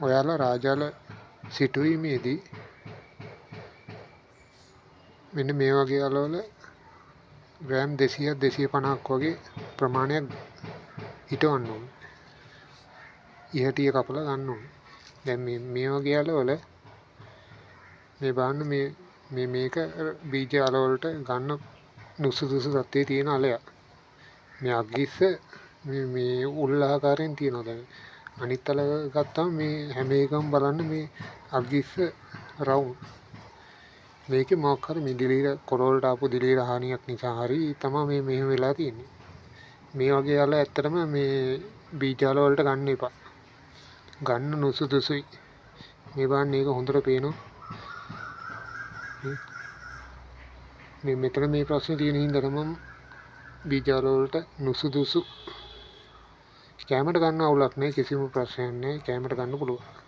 ඔයාලා රාජාල සිටුවීමේදී මෙන්න මේ වගේ අලවල ග්‍රෑම් 200ක් 250ක් වගේ ප්‍රමාණයක් හිටවන්න ඕනේ. ඉහටිය කපලා ගන්න ඕනේ. දැන් මේ වගේ අලවල මේ බලන්න මේක බීජ අලවලට ගන්න නුසුදුසු තත්ත්වයේ තියෙන අලයක්. මේ අගිස්ස මේ උල් ආකාරයෙන් තියෙනවා. දැන් අනිත් අල ගත්තාම මේ හැම එකම බලන්න මේ අගිස්ස රවුම්. මේකේ මොකක් හරි මිදිලීර කොරවලට ආපු දිලීර හානියක් නිසා හරි තමයි මෙහෙම වෙලා තියෙන්නේ. මේ වගේ අල ඇත්තටම මේ බීජ අල වලට ගන්න එපා. ගන්න නුසුදුසුයි. මේ බලන්න ඒක හොඳට පේනවා. මේ මෙතන මේ ප්‍රශ්නේ තියෙන හින්දා තමයි බීජ අල වලට නුසුදුසු. කැමරට ගන්න අවුලක් නැහැ, කිසිම ප්‍රශ්නයක් නැහැ. කැමරට ගන්න පුළුවන්.